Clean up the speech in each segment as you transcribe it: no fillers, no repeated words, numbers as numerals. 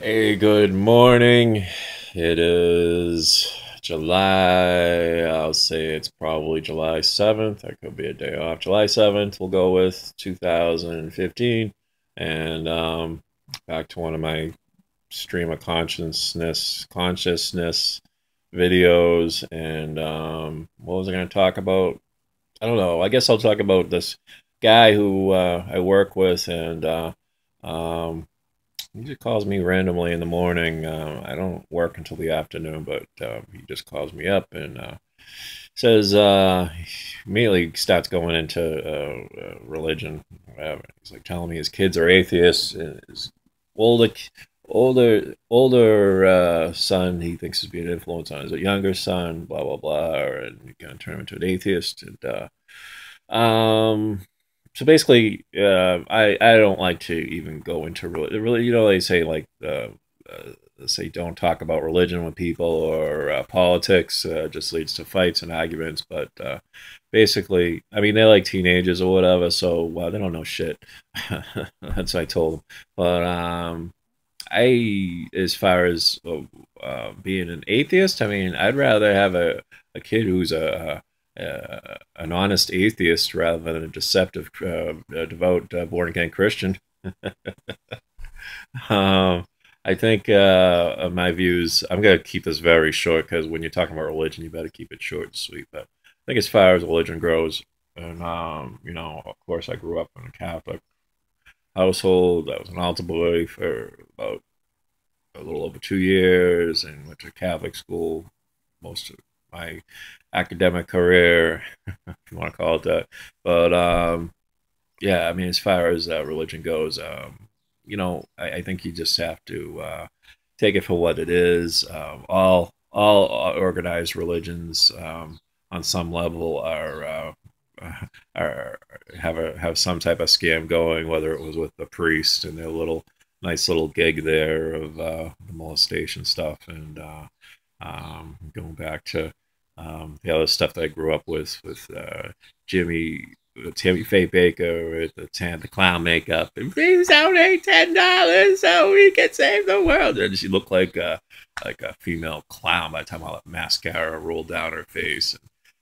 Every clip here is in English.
Hey, good morning. It is July, I'll say it's probably July 7th. I could be a day off. July 7th, we'll go with 2015. And back to one of my stream of consciousness videos. And what was I going to talk about? I don't know. I guess I'll talk about this guy who I work with, and um, he just calls me randomly in the morning. I don't work until the afternoon, but he just calls me up and says immediately starts going into religion. Whatever. He's like telling me his kids are atheists. And his older older son he thinks is being influenced on his younger son. Blah blah blah, and he kind of turn him into an atheist. And so basically, I don't like to even go into really. They say like say don't talk about religion with people or politics. Just leads to fights and arguments. But basically, I mean, they're like teenagers or whatever, so they don't know shit. That's what I told them. But as far as being an atheist, I mean, I'd rather have a kid who's an honest atheist rather than a deceptive, devout, born again Christian. um, I think my views. I'm gonna keep this very short because when you're talking about religion, you better keep it short and sweet. But I think as far as religion goes, and of course, I grew up in a Catholic household. I was an altar boy for about a little over 2 years and went to Catholic school most of my academic career, if you want to call it that. But yeah, I mean, as far as religion goes, I think you just have to take it for what it is. All organized religions, on some level, are have some type of scam going, whether it was with the priest and their little nice little gig there of the molestation stuff, and going back to the other stuff that I grew up with Jimmy. Timmy Faye Baker with the clown makeup and please donate $10 so we can save the world. And she looked like a female clown by the time all that mascara rolled down her face.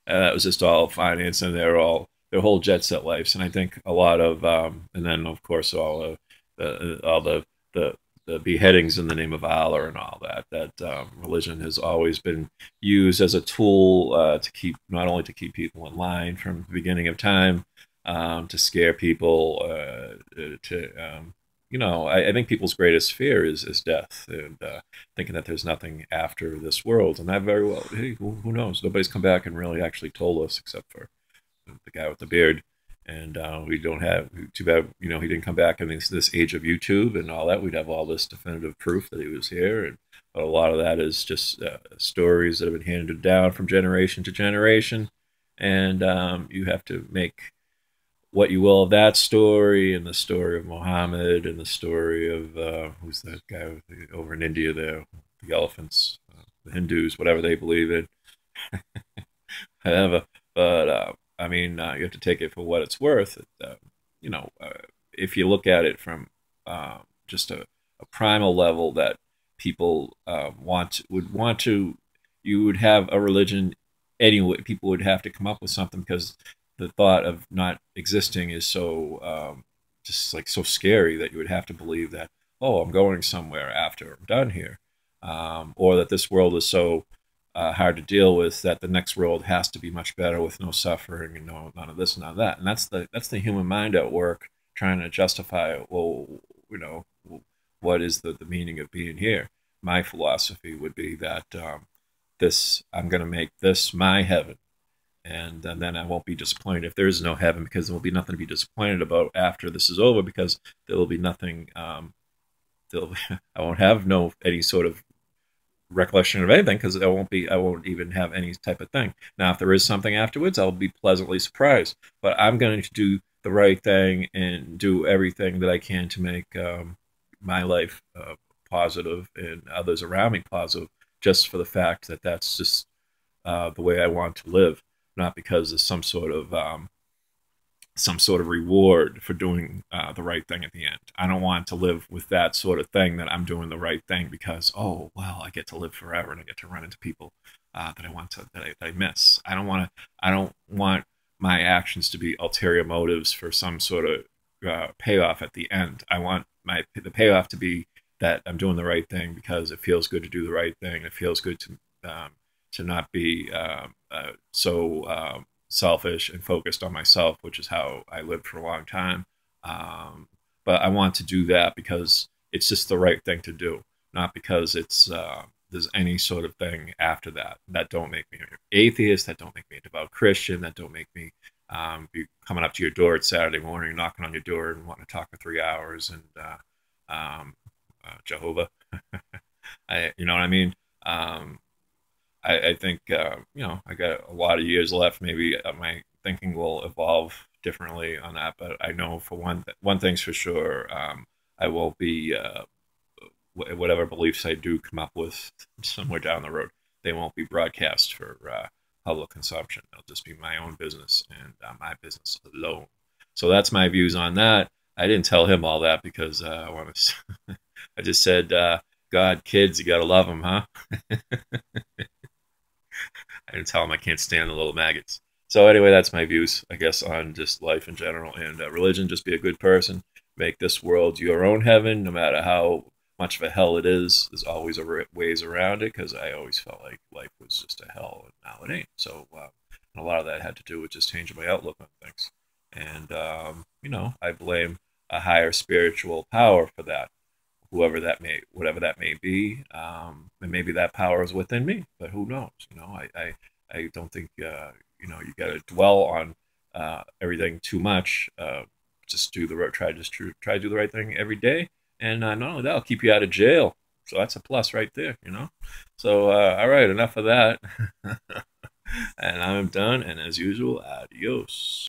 And that was just all finance, and their whole jet set lives. And I think a lot of and then of course all the beheadings in the name of Allah and all that. That religion has always been used as a tool to keep not only to keep people in line from the beginning of time, to scare people, I think people's greatest fear is death, and thinking that there's nothing after this world. And that very well, hey, who knows? Nobody's come back and really actually told us, except for the guy with the beard. And we don't have, too bad, he didn't come back in this age of YouTube and all that. We'd have all this definitive proof that he was here. And but a lot of that is just stories that have been handed down from generation to generation. And you have to make what you will of that story, and the story of Muhammad, and the story of who's that guy over in India there, the elephants, the Hindus, whatever they believe in. Whatever. But I mean, you have to take it for what it's worth. You know, uh, if you look at it from just a primal level, that people would want to, you would have a religion anyway. People would have to come up with something because the thought of not existing is so just like so scary that you would have to believe that, oh, I'm going somewhere after I'm done here, or that this world is so hard to deal with that the next world has to be much better with no suffering and none of this and none of that. And that's the human mind at work trying to justify, well, you know, what is the meaning of being here. My philosophy would be that this I'm going to make this my heaven, and then I won't be disappointed if there is no heaven, because there will be nothing to be disappointed about after this is over, because there will be nothing. I won't have no any sort of recollection of anything, because I won't even have any type of thing. Now, if there is something afterwards, I'll be pleasantly surprised. But I'm going to do the right thing and do everything that I can to make my life positive and others around me positive, just for the fact that that's just the way I want to live, not because of some sort of some sort of reward for doing the right thing at the end. I don't want to live with that sort of thing, that I'm doing the right thing because, oh well, I get to live forever and I get to run into people that I want to that I miss. I don't want to. I don't want my actions to be ulterior motives for some sort of payoff at the end. I want the payoff to be that I'm doing the right thing because it feels good to do the right thing. It feels good to not be so selfish and focused on myself, which is how I lived for a long time. Um, but I want to do that because it's just the right thing to do, not because it's there's any sort of thing after that. That don't make me an atheist. That don't make me a devout Christian. That don't make me be coming up to your door at Saturday morning, knocking on your door and wanting to talk for 3 hours and Jehovah. You know what I mean? Um, I think I got a lot of years left. Maybe my thinking will evolve differently on that, but I know for one thing's for sure. I will be whatever beliefs I do come up with somewhere down the road. They won't be broadcast for public consumption. They'll just be my own business and my business alone. So that's my views on that. I didn't tell him all that because I want to. I just said, God, kids, you gotta love them, huh? I didn't tell him I can't stand the little maggots. So anyway, that's my views, I guess, on just life in general and religion. Just be a good person. Make this world your own heaven, no matter how much of a hell it is. There's always ways around it, because I always felt like life was just a hell, and now it ain't. So and a lot of that had to do with just changing my outlook on things. And, I blame a higher spiritual power for that, whatever that may be, and maybe that power is within me, but who knows? I don't think you got to dwell on everything too much. Just try to do the right thing every day, and not only that, it'll keep you out of jail. So that's a plus right there. So all right, enough of that, and I'm done. And as usual, adios.